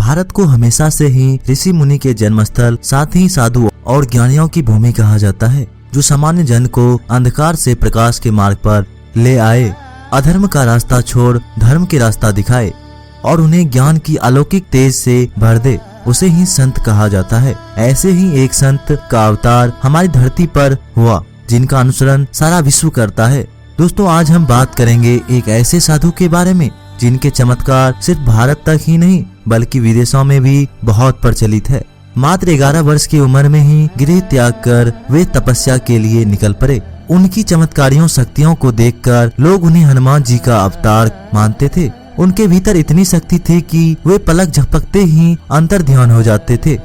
भारत को हमेशा से ही ऋषि मुनि के जन्म स्थल, साथ ही साधु और ज्ञानियों की भूमि कहा जाता है, जो सामान्य जन को अंधकार से प्रकाश के मार्ग पर ले आए, अधर्म का रास्ता छोड़ धर्म के रास्ता दिखाए और उन्हें ज्ञान की अलौकिक तेज से भर दे, उसे ही संत कहा जाता है। ऐसे ही एक संत का अवतार हमारी धरती पर हुआ, जिनका अनुसरण सारा विश्व करता है। दोस्तों, आज हम बात करेंगे एक ऐसे साधु के बारे में जिनके चमत्कार सिर्फ भारत तक ही नहीं बल्कि विदेशों में भी बहुत प्रचलित है। मात्र 11 वर्ष की उम्र में ही गृह त्याग कर वे तपस्या के लिए निकल पड़े। उनकी चमत्कारियों शक्तियों को देखकर लोग उन्हें हनुमान जी का अवतार मानते थे। उनके भीतर इतनी शक्ति थी कि वे पलक झपकते ही अंतर ध्यान हो जाते थे।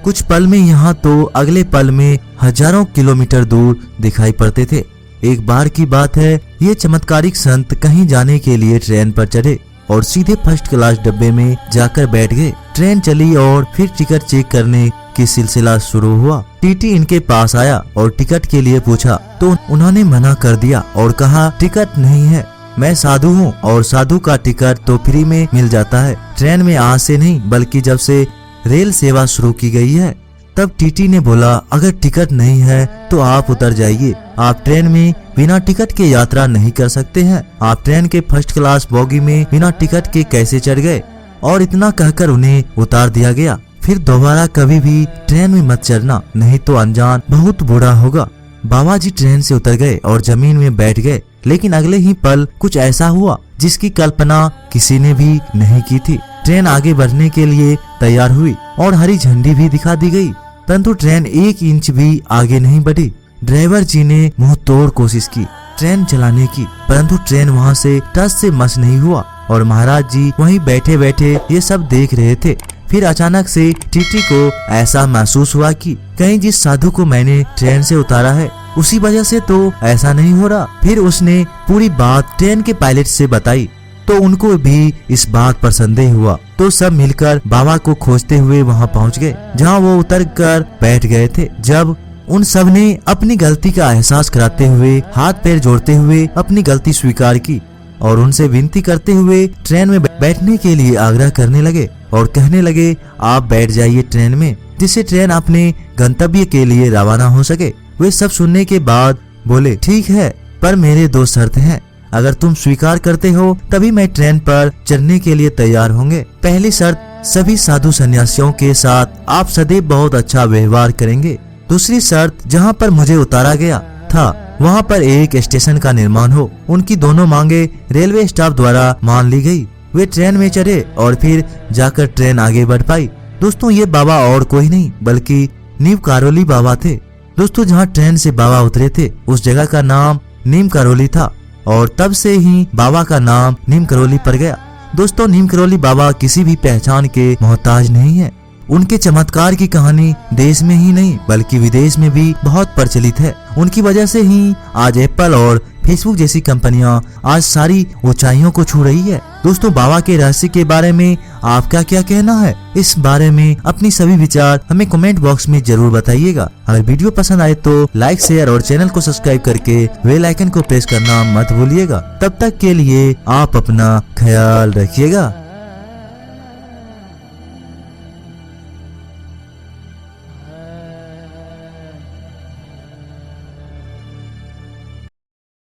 कुछ पल में यहाँ तो अगले पल में हजारों किलोमीटर दूर दिखाई पड़ते थे। एक बार की बात है, ये चमत्कारिक संत कहीं जाने के लिए ट्रेन पर चढ़े और सीधे फर्स्ट क्लास डब्बे में जाकर बैठ गए। ट्रेन चली और फिर टिकट चेक करने की सिलसिला शुरू हुआ। टीटी इनके पास आया और टिकट के लिए पूछा तो उन्होंने मना कर दिया और कहा, टिकट नहीं है, मैं साधु हूँ और साधु का टिकट तो फ्री में मिल जाता है। ट्रेन में आज से नहीं बल्कि जब से रेल सेवा शुरू की गई है। तब टीटी ने बोला, अगर टिकट नहीं है तो आप उतर जाइए, आप ट्रेन में बिना टिकट के यात्रा नहीं कर सकते हैं। आप ट्रेन के फर्स्ट क्लास बोगी में बिना टिकट के कैसे चढ़ गए? और इतना कहकर उन्हें उतार दिया गया। फिर दोबारा कभी भी ट्रेन में मत चढ़ना, नहीं तो अंजाम बहुत बुरा होगा। बाबा जी ट्रेन से उतर गए और जमीन में बैठ गए, लेकिन अगले ही पल कुछ ऐसा हुआ जिसकी कल्पना किसी ने भी नहीं की थी। ट्रेन आगे बढ़ने के लिए तैयार हुई और हरी झंडी भी दिखा दी गई, परंतु ट्रेन 1 इंच भी आगे नहीं बढ़ी। ड्राइवर जी ने मुंह तोड़ कोशिश की ट्रेन चलाने की, परंतु ट्रेन वहां से टस से मस नहीं हुआ और महाराज जी वहीं बैठे बैठे ये सब देख रहे थे। फिर अचानक से टीटी को ऐसा महसूस हुआ कि कहीं जिस साधु को मैंने ट्रेन से उतारा है उसी वजह से तो ऐसा नहीं हो रहा। फिर उसने पूरी बात ट्रेन के पायलट से बताई तो उनको भी इस बात पर संदेह हुआ, तो सब मिलकर बाबा को खोजते हुए वहां पहुंच गए जहां वो उतर कर बैठ गए थे। जब उन सब ने अपनी गलती का एहसास कराते हुए हाथ पैर जोड़ते हुए अपनी गलती स्वीकार की और उनसे विनती करते हुए ट्रेन में बैठने के लिए आग्रह करने लगे और कहने लगे, आप बैठ जाइए ट्रेन में, जिससे ट्रेन अपने गंतव्य के लिए रवाना हो सके। वे सब सुनने के बाद बोले, ठीक है, पर मेरे 2 शर्त हैं। अगर तुम स्वीकार करते हो तभी मैं ट्रेन पर चढ़ने के लिए तैयार होंगे। पहली शर्त, सभी साधु सन्यासियों के साथ आप सदैव बहुत अच्छा व्यवहार करेंगे। दूसरी शर्त, जहाँ पर मुझे उतारा गया था वहाँ पर एक स्टेशन का निर्माण हो। उनकी दोनों मांगे रेलवे स्टाफ द्वारा मान ली गई। वे ट्रेन में चढ़े और फिर जाकर ट्रेन आगे बढ़ पाई। दोस्तों, ये बाबा और कोई नहीं बल्कि नीम कारोली बाबा थे। दोस्तों, जहाँ ट्रेन से बाबा उतरे थे उस जगह का नाम नीम करोली था और तब से ही बाबा का नाम नीम करोली पड़ गया। दोस्तों, नीम करोली बाबा किसी भी पहचान के मोहताज नहीं है। उनके चमत्कार की कहानी देश में ही नहीं बल्कि विदेश में भी बहुत प्रचलित है। उनकी वजह से ही आज एप्पल और फेसबुक जैसी कंपनियां आज सारी ऊंचाइयों को छू रही है। दोस्तों, बाबा के रहस्य के बारे में आपका क्या कहना है? इस बारे में अपनी सभी विचार हमें कमेंट बॉक्स में जरूर बताइएगा। अगर वीडियो पसंद आए तो लाइक, शेयर और चैनल को सब्सक्राइब करके बेल आइकन को प्रेस करना मत भूलिएगा। तब तक के लिए आप अपना ख्याल रखिएगा।